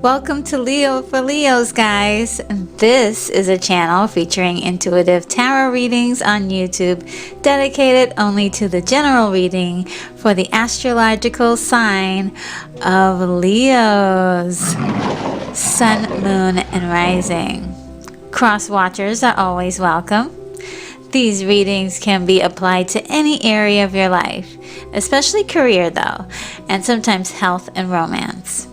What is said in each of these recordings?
Welcome to Leo for Leos, guys. This is a channel featuring intuitive tarot readings on YouTube, dedicated only to the general reading for the astrological sign of Leos, Sun, Moon, and Rising. Cross watchers are always welcome. These readings can be applied to any area of your life, especially career though, and sometimes health and romance.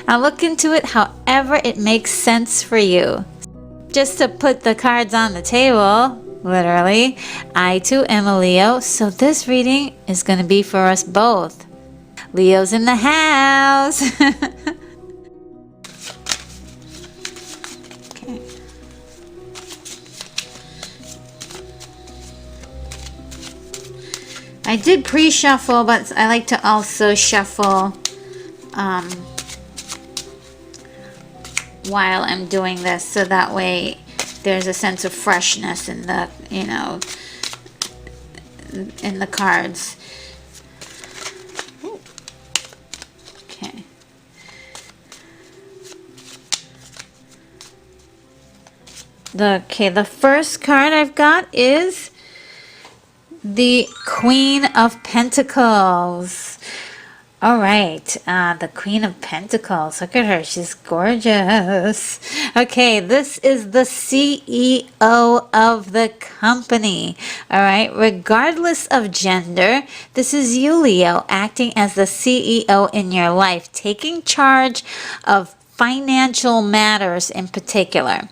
Now look into it however it makes sense for you. Just to put the cards on the table, literally, I too am a Leo, so this reading is going to be for us both. Leo's in the house! Okay. I did pre-shuffle, but I like to also shuffle while I'm doing this, so that way there's a sense of freshness in the, in the cards. Ooh. Okay. The first card I've got is the Queen of Pentacles. All right, the Queen of Pentacles. Look at her. She's gorgeous. Okay, this is the CEO of the company. All right, regardless of gender, this is you, Leo, acting as the CEO in your life, taking charge of financial matters in particular.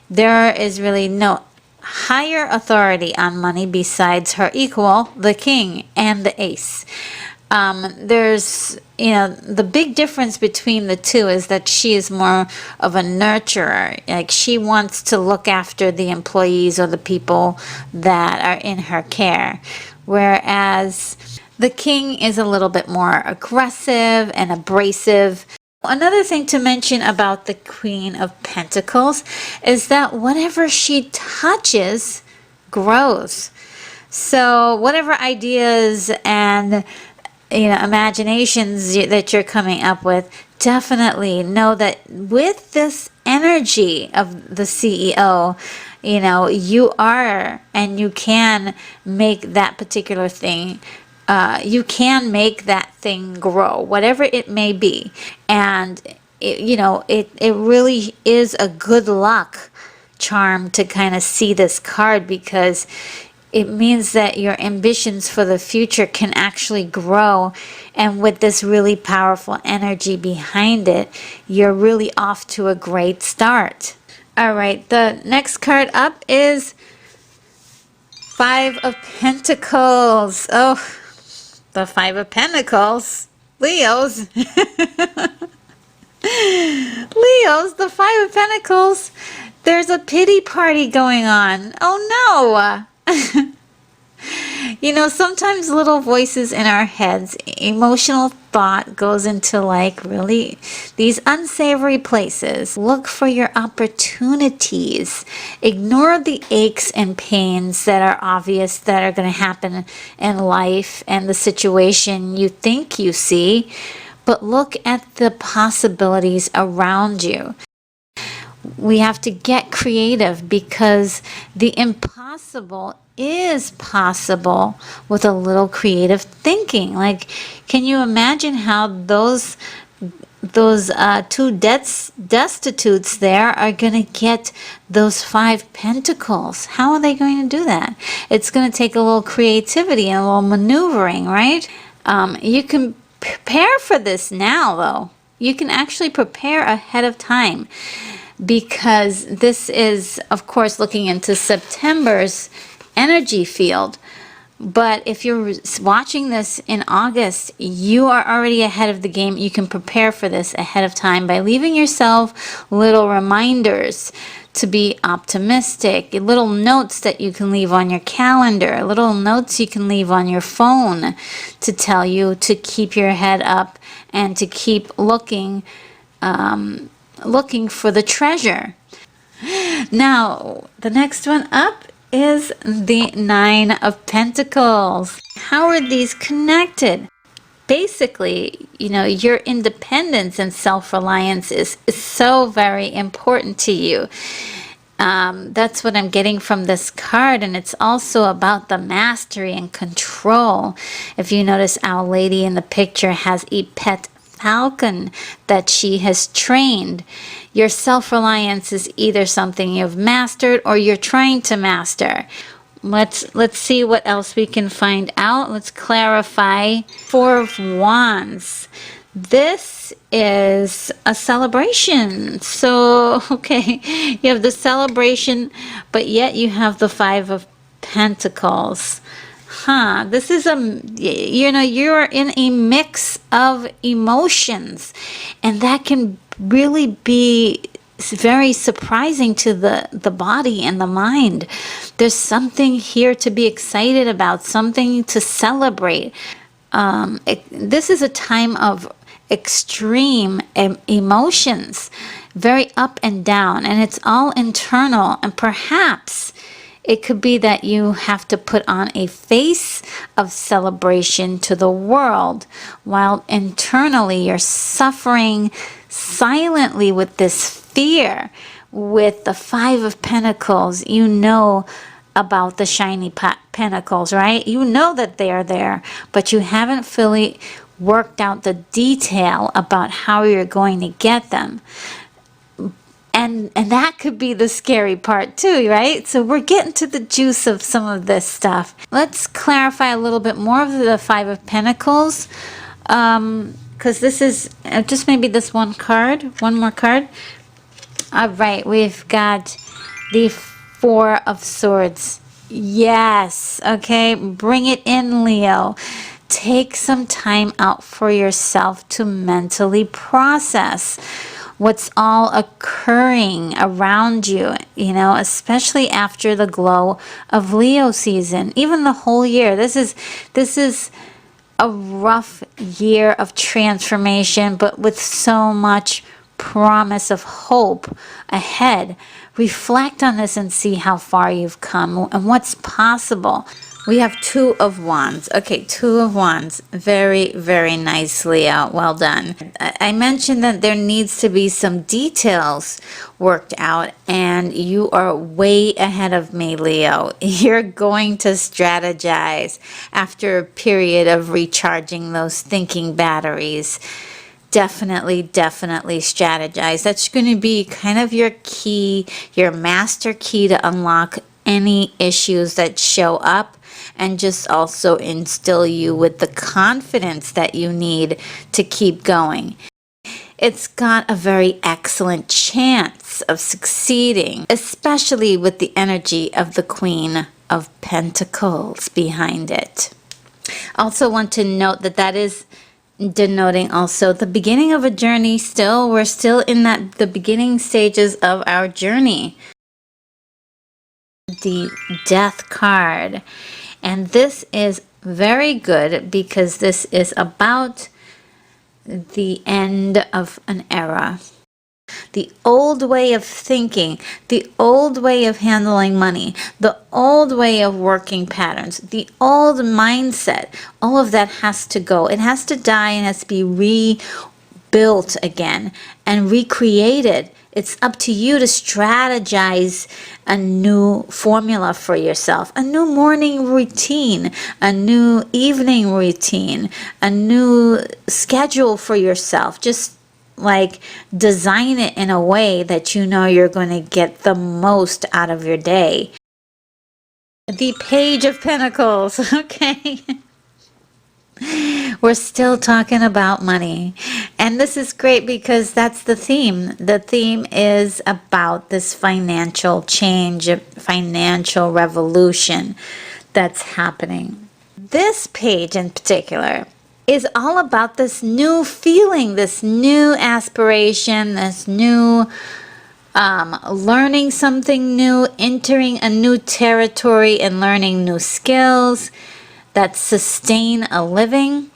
There is really no higher authority on money besides her equal, the King and the Ace. There's, the big difference between the two is that she is more of a nurturer. Like, she wants to look after the employees or the people that are in her care. Whereas the King is a little bit more aggressive and abrasive. Another thing to mention about the Queen of Pentacles is that whatever she touches grows. So whatever ideas and imaginations that you're coming up with, definitely know that with this energy of the CEO, you are, and you can make that particular thing, you can make that thing grow, whatever it may be. And it really is a good luck charm to kind of see this card, because it means that your ambitions for the future can actually grow, and with this really powerful energy behind it, you're really off to a great start. All right, the next card up is Five of Pentacles. Oh, the Five of Pentacles. Leos. Leos, the Five of Pentacles. There's a pity party going on. Oh no. Sometimes little voices in our heads, emotional thought goes into really these unsavory places. Look for your opportunities. Ignore the aches and pains that are obvious that are going to happen in life and the situation you think you see, but look at the possibilities around you. We have to get creative, because the impossible is possible with a little creative thinking. Like, can you imagine how those two destitutes there are going to get those Five Pentacles? How are they going to do that? It's going to take a little creativity and a little maneuvering, right? You can prepare for this now, though. You can actually prepare ahead of time, because this is, of course, looking into September's energy field. But if you're watching this in August, you are already ahead of the game. You can prepare for this ahead of time by leaving yourself little reminders to be optimistic, little notes that you can leave on your calendar, little notes you can leave on your phone to tell you to keep your head up and to keep looking for the treasure. Now, the next one up is the Nine of Pentacles. How are these connected? basically, you know, your independence and self-reliance is so very important to you. That's what I'm getting from this card, and it's also about the mastery and control. If you notice, Our Lady in the picture has a pet falcon that she has trained. Your self-reliance is either something you've mastered or you're trying to master. Let's see what else we can find out. Let's clarify. Four of Wands. This is a celebration. So, okay, you have the celebration, but yet you have the Five of Pentacles. This is you know, you're in a mix of emotions, and that can really be very surprising to the body and the mind. There's something here to be excited about, something to celebrate. This is a time of extreme emotions, very up and down, and it's all internal. And perhaps it could be that you have to put on a face of celebration to the world, while internally you're suffering silently with this fear. With the Five of Pentacles, you know about the shiny pentacles, right? You know that they are there, but you haven't fully worked out the detail about how you're going to get them. And that could be the scary part too, right? So we're getting to the juice of some of this stuff. Let's clarify a little bit more of the Five of Pentacles, because this is just maybe this one more card. All right, we've got the Four of Swords. Yes, okay, bring it in, Leo. Take some time out for yourself to mentally process what's all occurring around you, you know, especially after the glow of Leo season, even the whole year. This is a rough year of transformation, but with so much promise of hope ahead. Reflect on this and see how far you've come and what's possible. We have Two of Wands. Okay, Two of Wands. Very, very nice, Leo. Well done. I mentioned that there needs to be some details worked out, and you are way ahead of me, Leo. You're going to strategize after a period of recharging those thinking batteries. Definitely strategize. That's going to be kind of your key, your master key to unlock any issues that show up, and just also instill you with the confidence that you need to keep going. It's got a very excellent chance of succeeding, especially with the energy of the Queen of Pentacles behind it. Also want to note that that is denoting also the beginning of a journey. We're still in the beginning stages of our journey. The Death card, and this is very good because this is about the end of an era. The old way of thinking, the old way of handling money, the old way of working patterns, the old mindset, all of that has to go. It has to die and has to be rebuilt again and recreated. It's up to you to strategize a new formula for yourself, a new morning routine, a new evening routine, a new schedule for yourself. Just like design it in a way that you know you're going to get the most out of your day. The Page of Pentacles. Okay. We're still talking about money, and this is great because that's the theme. The theme is about this financial change, financial revolution that's happening. This page in particular is all about this new feeling, this new aspiration, this new learning something new, entering a new territory and learning new skills that sustain a living.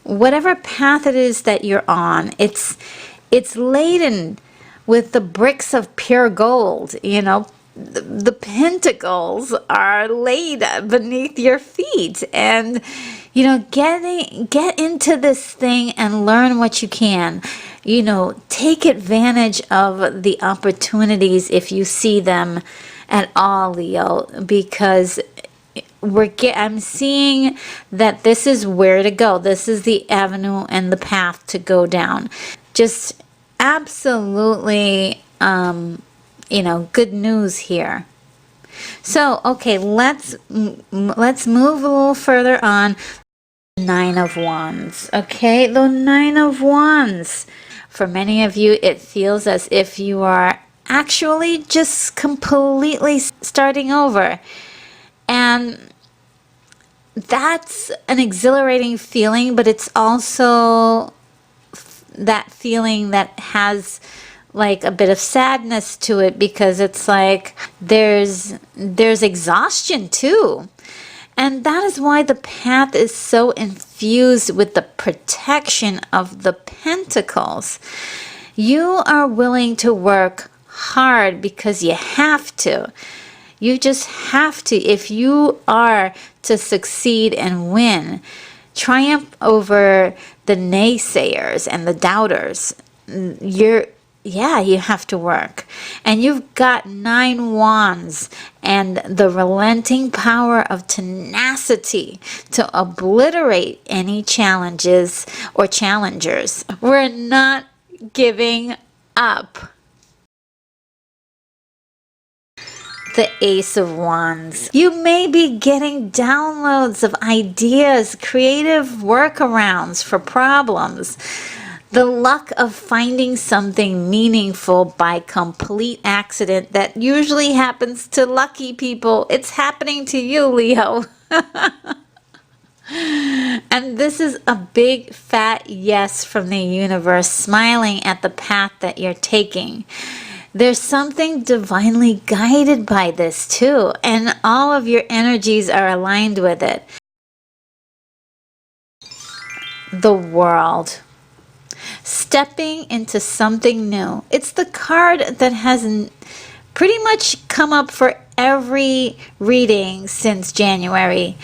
Whatever path it is that you're on, it's laden with the bricks of pure gold. You know, the pentacles are laid beneath your feet, and Get into this thing and learn what you can. Take advantage of the opportunities if you see them at all, Leo, because I'm seeing that this is where to go. This is the avenue and the path to go down. Just absolutely, good news here. So, okay, let's move a little further on. Nine of Wands. Okay, the Nine of Wands. For many of you, it feels as if you are actually just completely starting over. And that's an exhilarating feeling, but it's also that feeling that has like a bit of sadness to it, because it's like there's exhaustion too. And that is why the path is so infused with the protection of the Pentacles. You are willing to work hard because you have to. You just have to. If you are to succeed and win, triumph over the naysayers and the doubters, you have to work. And you've got 9 wands and the relenting power of tenacity to obliterate any challenges or challengers. We're not giving up. The Ace of Wands. You may be getting downloads of ideas, creative workarounds for problems. The luck of finding something meaningful by complete accident that usually happens to lucky people. It's happening to you, Leo. And this is a big fat yes from the universe, smiling at the path that you're taking. There's something divinely guided by this too, and all of your energies are aligned with it. The World. Stepping into something new. It's the card that has pretty much come up for every reading since January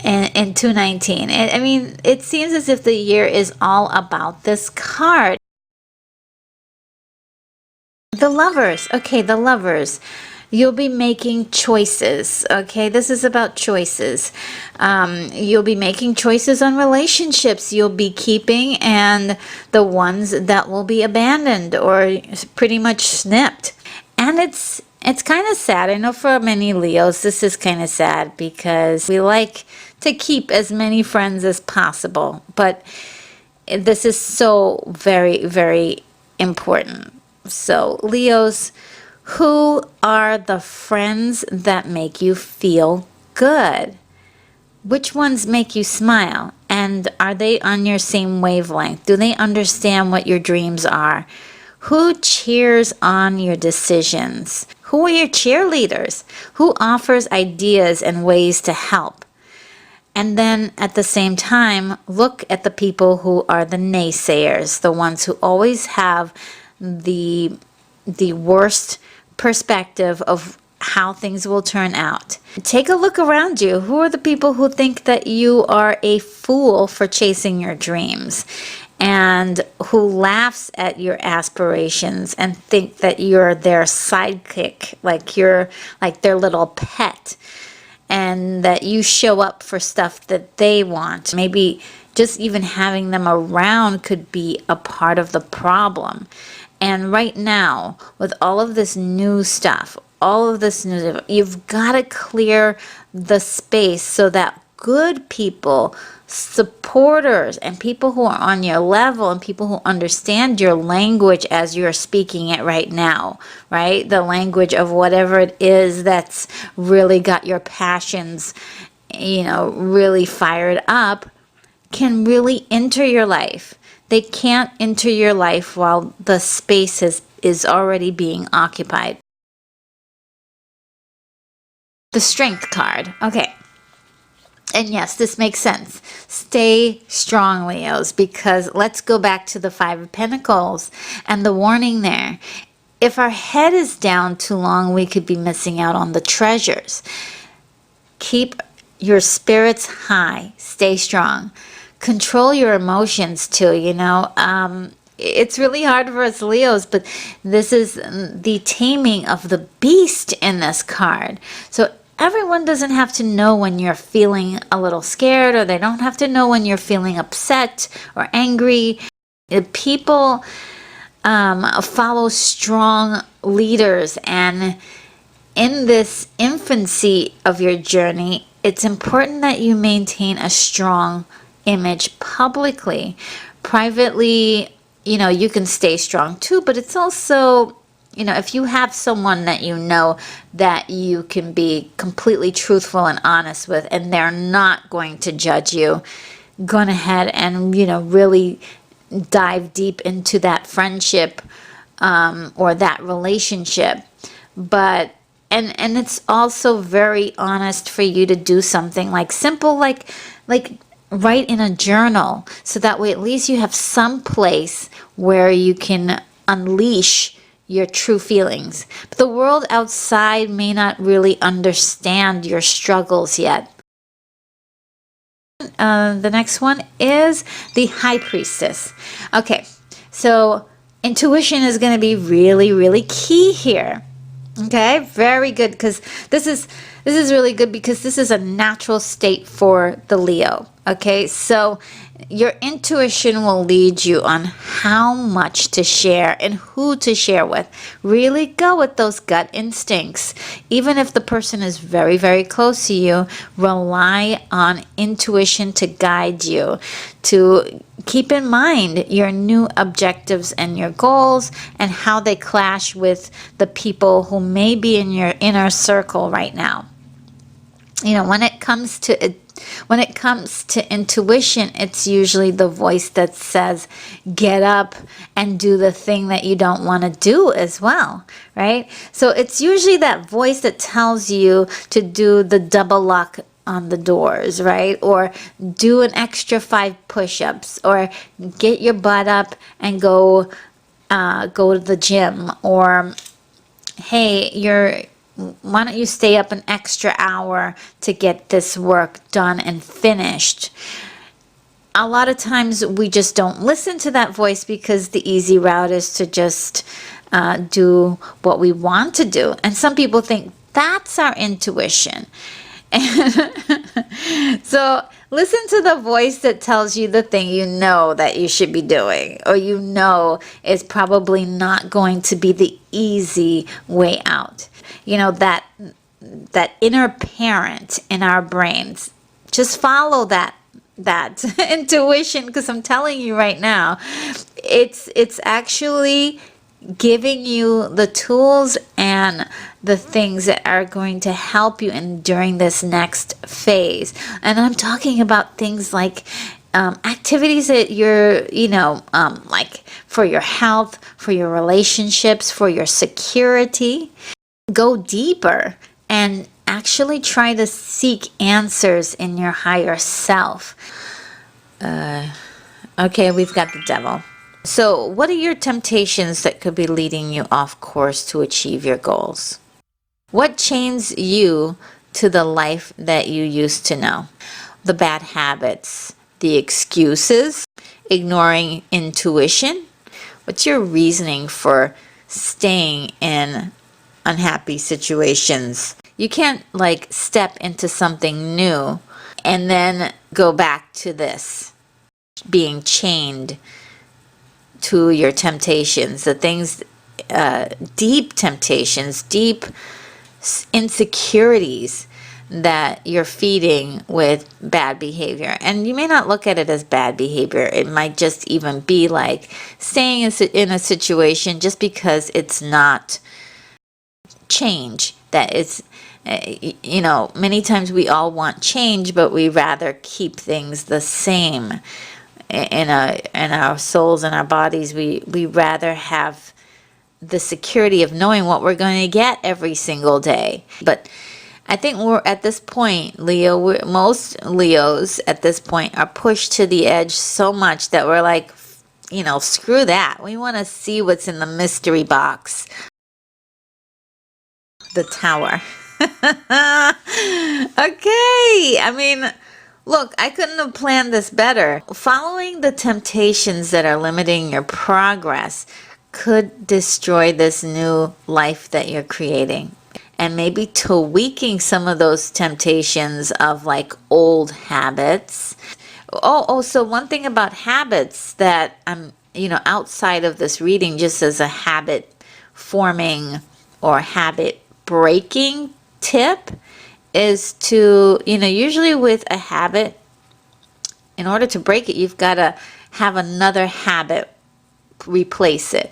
in 2019. I mean, it seems as if the year is all about this card. The Lovers. Okay, the Lovers. You'll be making choices. Okay, this is about choices. You'll be making choices on relationships you'll be keeping, and the ones that will be abandoned or pretty much snipped. And it's kind of sad. I know for many Leos this is kind of sad, because we like to keep as many friends as possible, but this is so very, very important. So Leos, who are the friends that make you feel good? Which ones make you smile? And are they on your same wavelength? Do they understand what your dreams are? Who cheers on your decisions? Who are your cheerleaders? Who offers ideas and ways to help? And then at the same time, look at the people who are the naysayers, the ones who always have the worst perspective of how things will turn out. Take a look around you. Who are the people who think that you are a fool for chasing your dreams, and who laughs at your aspirations and think that you're their sidekick, like you're like their little pet, and that you show up for stuff that they want? Maybe just even having them around could be a part of the problem. And right now, with all of this new stuff, you've got to clear the space so that good people, supporters, and people who are on your level, and people who understand your language as you're speaking it right now, right? The language of whatever it is that's really got your passions, really fired up, can really enter your life. They can't enter your life while the space is already being occupied. The Strength card. Okay. And yes, this makes sense. Stay strong, Leos, because let's go back to the 5 of Pentacles and the warning there. If our head is down too long, we could be missing out on the treasures. Keep your spirits high. Stay strong. Control your emotions too, you know. It's really hard for us Leos, but this is the taming of the beast in this card. So everyone doesn't have to know when you're feeling a little scared, or they don't have to know when you're feeling upset or angry. People follow strong leaders, and in this infancy of your journey, it's important that you maintain a strong image publicly. Privately, you know, you can stay strong too, but it's also, you know, if you have someone that you know that you can be completely truthful and honest with, and they're not going to judge you, go ahead and, you know, really dive deep into that friendship or that relationship. But and it's also very honest for you to do something like simple, like write in a journal, so that way at least you have some place where you can unleash your true feelings. But the world outside may not really understand your struggles yet. The next one is the High Priestess. Okay, so intuition is going to be really, really key here. Okay, very good, because this is really good, because this is a natural state for the Leo. Okay, so your intuition will lead you on how much to share and who to share with. Really go with those gut instincts. Even if the person is very, very close to you, rely on intuition to guide you, to keep in mind your new objectives and your goals, and how they clash with the people who may be in your inner circle right now. You know, when it comes to intuition, it's usually the voice that says, get up and do the thing that you don't want to do as well, right? So it's usually that voice that tells you to do the double lock on the doors, right? Or do an extra 5 push-ups, or get your butt up and go to the gym, or hey, why don't you stay up an extra hour to get this work done and finished? A lot of times we just don't listen to that voice, because the easy route is to just do what we want to do. And some people think that's our intuition. So listen to the voice that tells you the thing you know that you should be doing, or you know is probably not going to be the easy way out. You know, that inner parent in our brains. Just follow that intuition, because I'm telling you right now, it's actually giving you the tools and the things that are going to help you during this next phase. And I'm talking about things like activities that you're, like for your health, for your relationships, for your security. Go deeper and actually try to seek answers in your higher self. Okay, we've got the devil. So what are your temptations that could be leading you off course to achieve your goals? What chains you to the life that you used to know? The bad habits, the excuses, ignoring intuition? What's your reasoning for staying in unhappy situations? You can't step into something new and then go back to this, being chained to your temptations, the things, deep temptations, deep insecurities that you're feeding with bad behavior. And you may not look at it as bad behavior. It might just even be like staying in a situation just because it's not change. That it's, many times we all want change, but we rather keep things the same. In our souls and our bodies, we rather have the security of knowing what we're going to get every single day. But I think we're at this point, most Leos at this point are pushed to the edge so much that we're like, screw that. We want to see what's in the mystery box. The Tower. Okay. I mean, look, I couldn't have planned this better. Following the temptations that are limiting your progress could destroy this new life that you're creating. And maybe tweaking some of those temptations of like old habits. So one thing about habits that I'm, outside of this reading, just as a habit forming or habit breaking tip, is to, usually with a habit, in order to break it, you've got to have another habit replace it.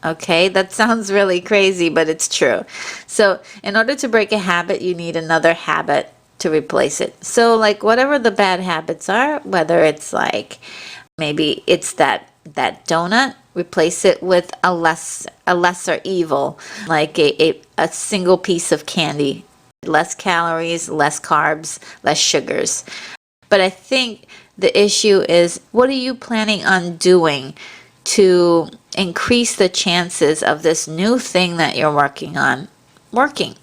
Okay, that sounds really crazy, but it's true. So in order to break a habit, you need another habit to replace it. So like whatever the bad habits are, whether it's like maybe it's that donut, replace it with a lesser evil, like a single piece of candy, less calories, less carbs, less sugars. But I think the issue is, what are you planning on doing to increase the chances of this new thing that you're working on working?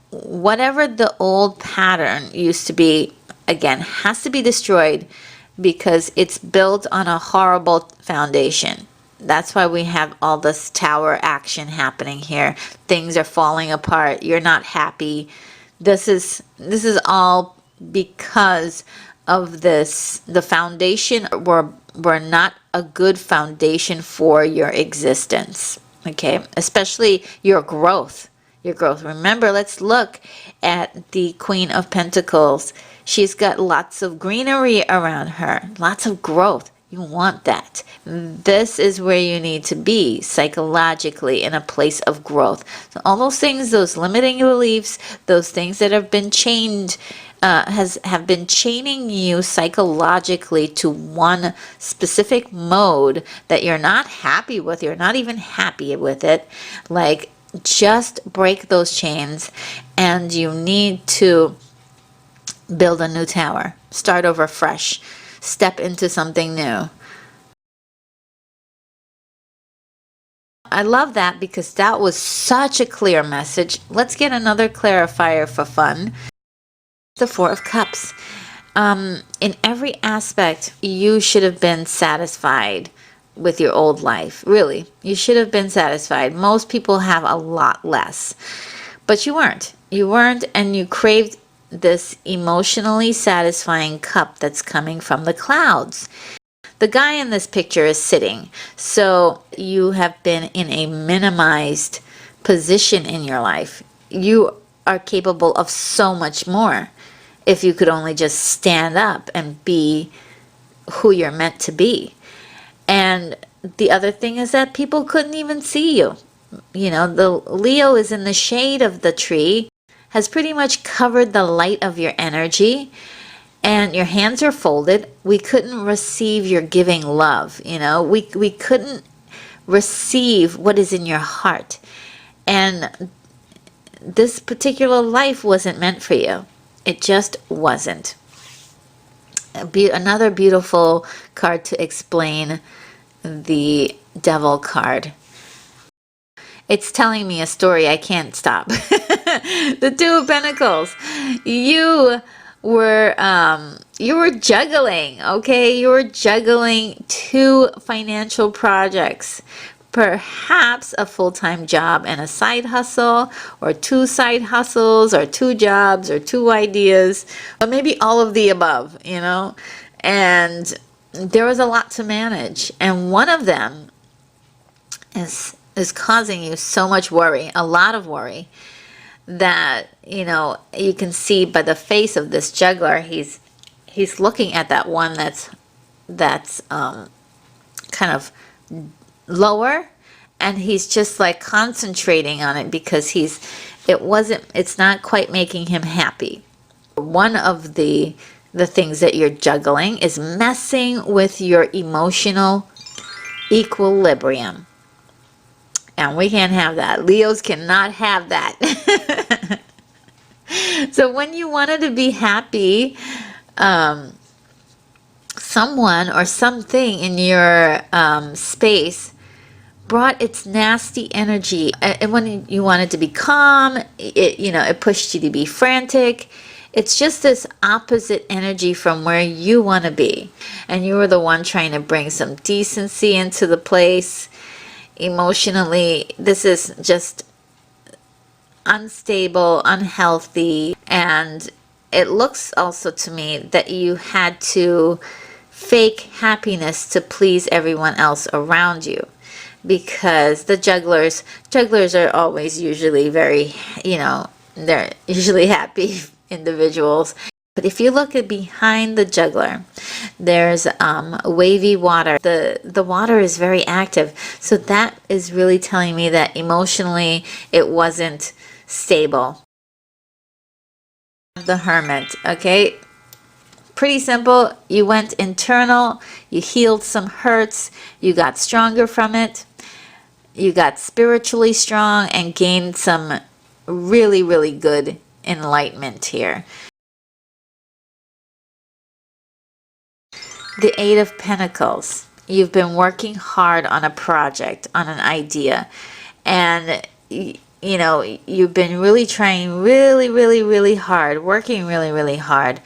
Whatever the old pattern used to be, again, has to be destroyed because it's built on a horrible foundation. That's why we have all this tower action happening here. Things are falling apart. You're not happy. This is all because of this. The foundation were not a good foundation for your existence. Okay, especially your growth. Your growth. Remember, let's look at the Queen of Pentacles. She's got lots of greenery around her, lots of growth. You want that. This is where you need to be psychologically, in a place of growth. So all those things, those limiting beliefs, those things that have been chained, have been chaining you psychologically to one specific mode that you're not happy with. You're not even happy with it. Like, just break those chains, and you need to build a new tower. Start over fresh. Step into something new. I love that because that was such a clear message. Let's get another clarifier for fun. The Four of Cups. In every aspect, you should have been satisfied with your old life. Really, you should have been satisfied. Most people have a lot less, but you weren't. You weren't, and you craved this emotionally satisfying cup that's coming from the clouds. The guy in this picture is sitting, so you have been in a minimized position in your life. You are capable of so much more if you could only just stand up and be who you're meant to be. And the other thing is that people couldn't even see you. The Leo is in the shade of the tree, has pretty much covered the light of your energy, and your hands are folded. We couldn't receive your giving love. We couldn't receive what is in your heart. And this particular life wasn't meant for you. It just wasn't. Another beautiful card to explain the Devil card. It's telling me a story. I can't stop. The Two of Pentacles. You were juggling, okay? You were juggling two financial projects. Perhaps a full-time job and a side hustle, or two side hustles, or two jobs, or two ideas, or maybe all of the above, And there was a lot to manage, and one of them is causing you so much worry, a lot of worry, that you can see by the face of this juggler. He's looking at that one that's kind of lower, and he's just like concentrating on it because it's not quite making him happy. One of the things that you're juggling is messing with your emotional equilibrium. And we can't have that. Leos cannot have that. So when you wanted to be happy, someone or something in your space brought its nasty energy. And when you wanted to be calm, it pushed you to be frantic. It's just this opposite energy from where you want to be. And you were the one trying to bring some decency into the place. Emotionally, this is just unstable, unhealthy, and it looks also to me that you had to fake happiness to please everyone else around you, because the jugglers are always usually very, they're usually happy individuals. But if you look at behind the juggler, there's wavy water. The water is very active. So that is really telling me that emotionally it wasn't stable. The Hermit, okay? Pretty simple. You went internal, you healed some hurts, you got stronger from it, you got spiritually strong and gained some really, really good enlightenment here. The Eight of Pentacles. You've been working hard on a project, on an idea, and you've been really trying really, really, really hard, working really, really hard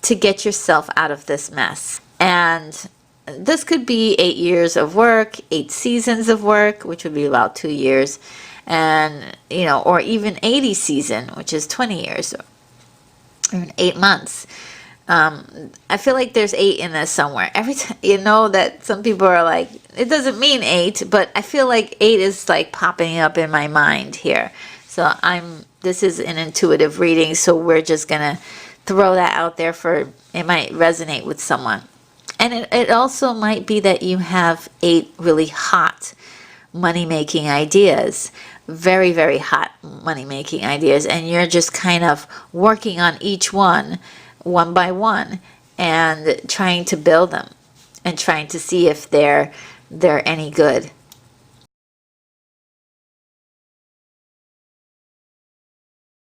to get yourself out of this mess. And this could be 8 years of work, 8 seasons of work, which would be about 2 years, and or even 80 season, which is 20 years, or 8 months. I feel like there's 8 in this somewhere. Every time, that some people are like, it doesn't mean 8, but I feel like 8 is like popping up in my mind here. So this is an intuitive reading, so we're just gonna throw that out there for, it might resonate with someone. And it also might be that you have 8 really hot money-making ideas, very, very hot money-making ideas, and you're just kind of working on each one by one and trying to build them and trying to see if they're any good.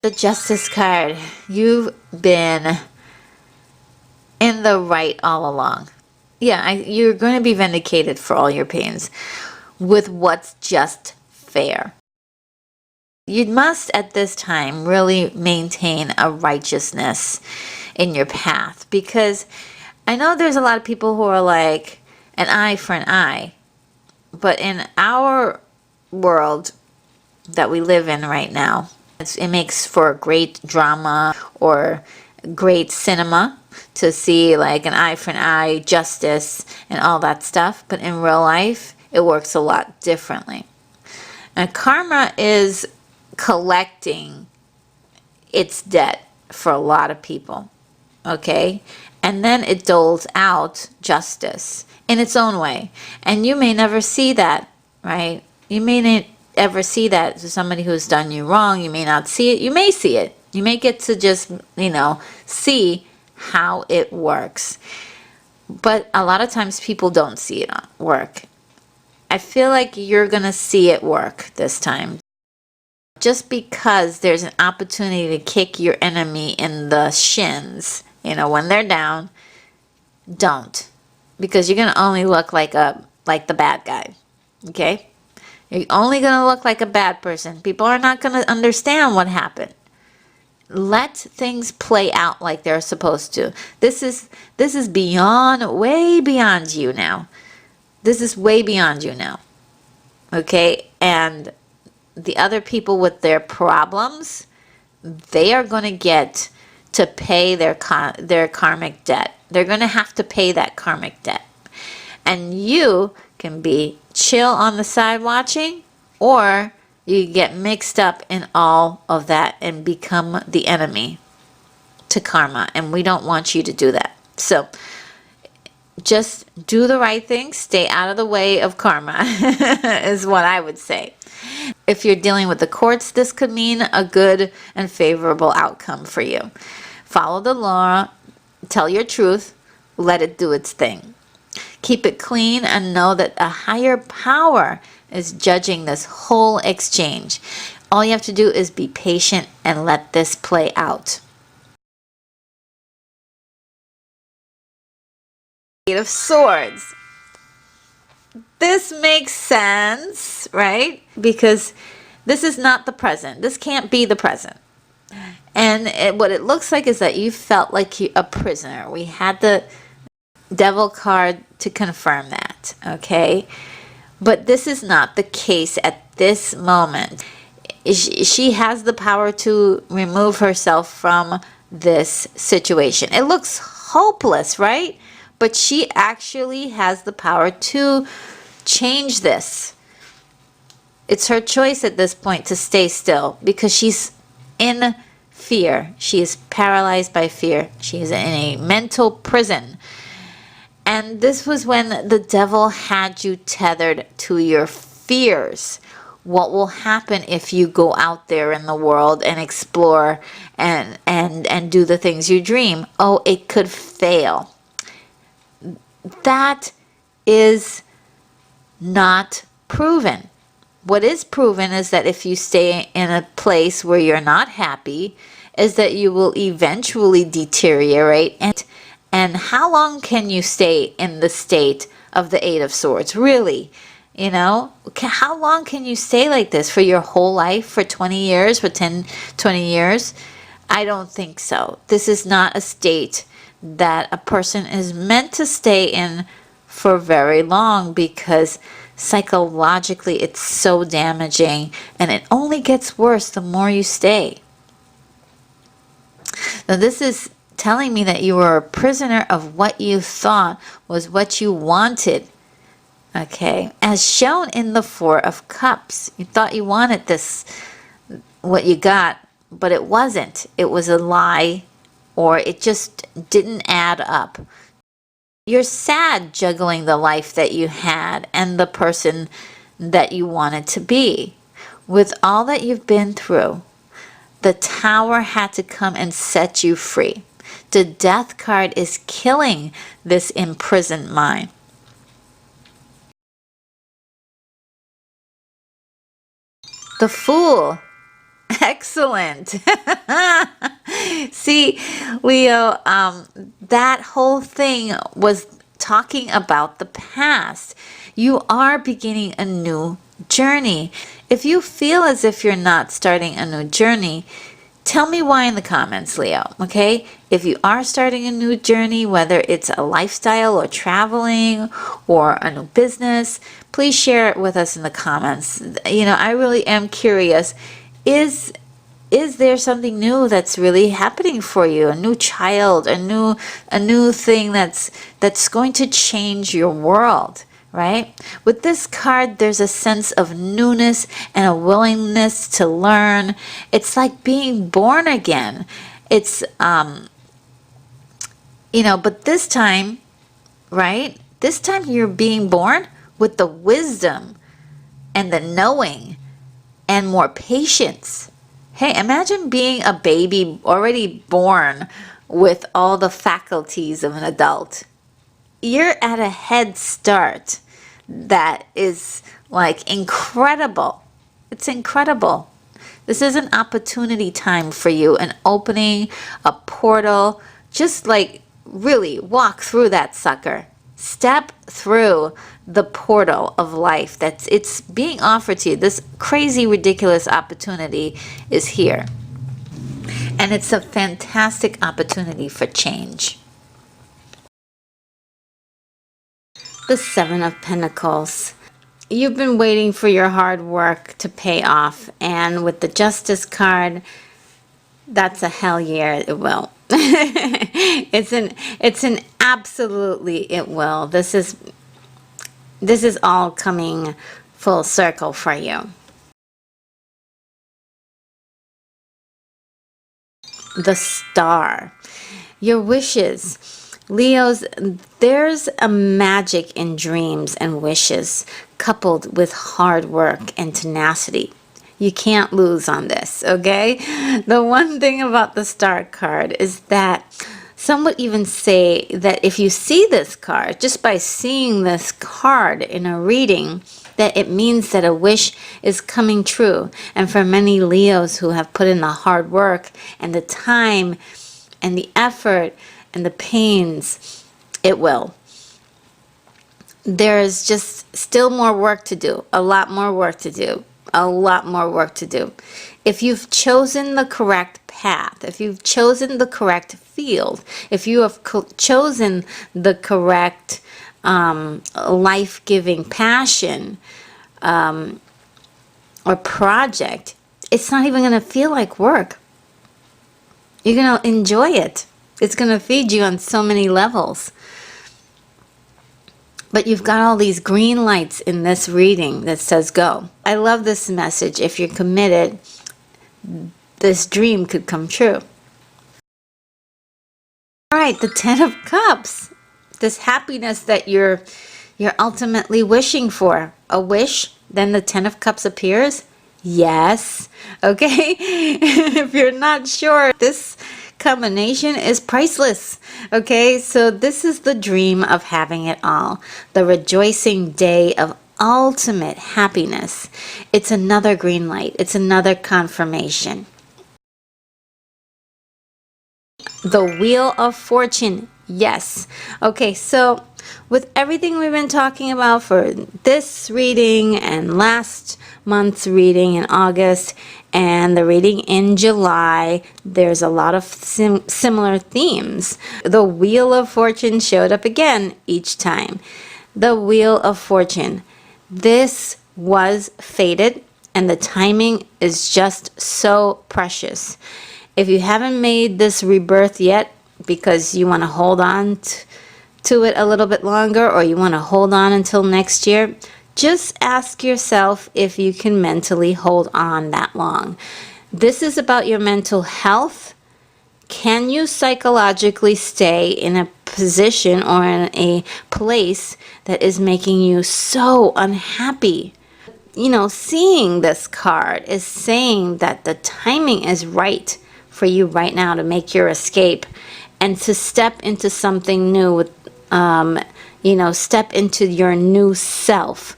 The Justice card. You've been in the right all along. Yeah, you're going to be vindicated for all your pains with what's just fair. You must at this time really maintain a righteousness in your path, because I know there's a lot of people who are like, an eye for an eye, but in our world that we live in right now, it makes for great drama or great cinema to see like an eye for an eye, justice, and all that stuff. But in real life, it works a lot differently. And karma is collecting its debt for a lot of people, okay? And then it doles out justice in its own way. And you may never see that, right? You may not ever see that to somebody who's done you wrong. You may not see it. You may see it. You may get to just, see how it works. But a lot of times people don't see it work. I feel like you're going to see it work this time. Just because there's an opportunity to kick your enemy in the shins, when they're down, don't. Because you're going to only look like the bad guy. Okay? You're only going to look like a bad person. People are not going to understand what happened. Let things play out like they're supposed to. This is way beyond you now. This is way beyond you now. Okay? And the other people with their problems, they are going to get to pay their karmic debt. They're going to have to pay that karmic debt. And you can be chill on the side watching, or you get mixed up in all of that and become the enemy to karma. And we don't want you to do that. So just do the right thing. Stay out of the way of karma is what I would say. If you're dealing with the courts, this could mean a good and favorable outcome for you. Follow the law, tell your truth, let it do its thing. Keep it clean and know that a higher power is judging this whole exchange. All you have to do is be patient and let this play out. Eight of Swords. This makes sense, right? Because this is not the present. This can't be the present. And what it looks like is that you felt like a prisoner. We had the devil card to confirm that, okay? But this is not the case at this moment. She has the power to remove herself from this situation. It looks hopeless, right? But she actually has the power to change this. It's her choice at this point to stay still because she's in fear. She is paralyzed by fear. She is in a mental prison. And this was when the devil had you tethered to your fears. What will happen if you go out there in the world and explore and do the things you dream? Oh, it could fail. That is not proven. What is proven is that if you stay in a place where you're not happy, is that you will eventually deteriorate. And how long can you stay in the state of the Eight of Swords? Really? You know, how long can you stay like this? For your whole life? For 20 years? For 10, 20 years? I don't think so. This is not a state that a person is meant to stay in for very long, because psychologically it's so damaging, and it only gets worse the more you stay. Now this is telling me that you were a prisoner of what you thought was what you wanted. Okay, as shown in the Four of Cups. You thought you wanted this, what you got, but it wasn't. It was a lie, or it just didn't add up. You're sad juggling the life that you had and the person that you wanted to be. With all that you've been through, the Tower had to come and set you free. The Death card is killing this imprisoned mind. The Fool. Excellent. See, Leo, that whole thing was talking about the past. You are beginning a new journey. If you feel as if you're not starting a new journey, tell me why in the comments, Leo, okay? If you are starting a new journey, whether it's a lifestyle or traveling or a new business, please share it with us in the comments. You know, I really am curious. Is there something new that's really happening for you? A new child, a new thing that's going to change your world, right? With this card, there's a sense of newness and a willingness to learn. It's like being born again. It's you know, but this time, right? This time you're being born with the wisdom and the knowing and more patience. Hey, imagine being a baby already born with all the faculties of an adult. You're at a head start that is like incredible. It's incredible. This is an opportunity time for you, an opening, a portal. Just like really walk through that sucker. Step through the portal of life it's being offered to you. This crazy, ridiculous opportunity is here. And it's a fantastic opportunity for change. The Seven of Pentacles. You've been waiting for your hard work to pay off. And with the Justice card, that's a hell yeah, it will. It's an absolutely it will. This is all coming full circle for you. The Star. Your wishes. Leos, there's a magic in dreams and wishes coupled with hard work and tenacity. You can't lose on this, okay? The one thing about the Star card is that some would even say that if you see this card, just by seeing this card in a reading, that it means that a wish is coming true. And for many Leos who have put in the hard work and the time and the effort and the pains, it will. there's just still more work to do, a lot more work to do, a lot more work to do. If you've chosen the correct path, if you've chosen the correct field, if you have chosen the correct life-giving passion or project, it's not even going to feel like work. You're going to enjoy it. It's going to feed you on so many levels. But you've got all these green lights in this reading that says go. I love this message. If you're committed, this dream could come true. All right, the Ten of Cups. This happiness that you're ultimately wishing for. A wish, then the Ten of Cups appears. Yes. Okay. If you're not sure, this combination is priceless. Okay, so this is the dream of having it all, the rejoicing day of ultimate happiness. It's another green light. It's another confirmation. The Wheel of Fortune. Yes. Okay, so with everything we've been talking about for this reading and last month's reading in August and the reading in July, there's a lot of similar themes. The Wheel of Fortune showed up again each time. The Wheel of Fortune. This was fated, and the timing is just so precious. If you haven't made this rebirth yet because you want to hold on to it a little bit longer, or you want to hold on until next year, just ask yourself if you can mentally hold on that long. This is about your mental health. Can you psychologically stay in a position or in a place that is making you so unhappy? You know, seeing this card is saying that the timing is right for you right now to make your escape and to step into something new with, you know, step into your new self.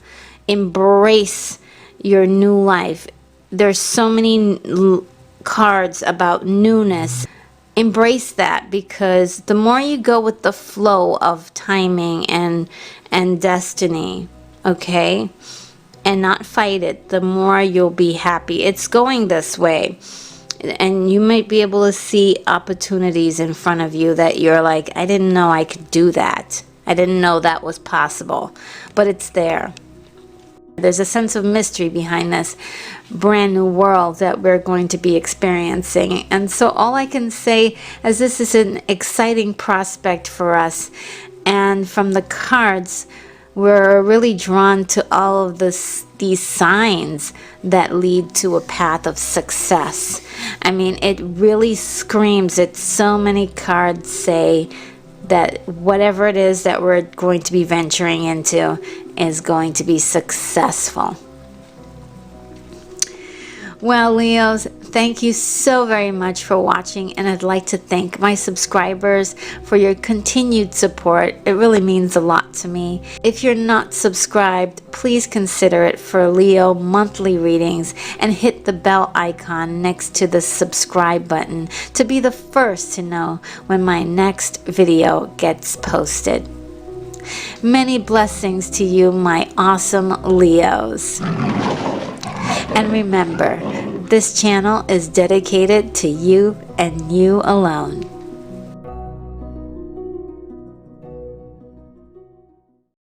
Embrace your new life. There's so many cards about newness. Embrace that, because the more you go with the flow of timing and destiny, okay, and not fight it, the more you'll be happy. It's going this way. And you might be able to see opportunities in front of you that you're like, I didn't know I could do that. I didn't know that was possible. But it's there. There's a sense of mystery behind this brand new world that we're going to be experiencing. And so all I can say is this is an exciting prospect for us. And from the cards, we're really drawn to all of these signs that lead to a path of success. I mean, it really screams it. So many cards say that whatever it is that we're going to be venturing into is going to be successful. Well, Leos, thank you so very much for watching, and I'd like to thank my subscribers for your continued support. It really means a lot to me. If you're not subscribed, please consider it for Leo monthly readings and hit the bell icon next to the subscribe button to be the first to know when my next video gets posted. Many blessings to you, my awesome Leos. And remember, this channel is dedicated to you and you alone.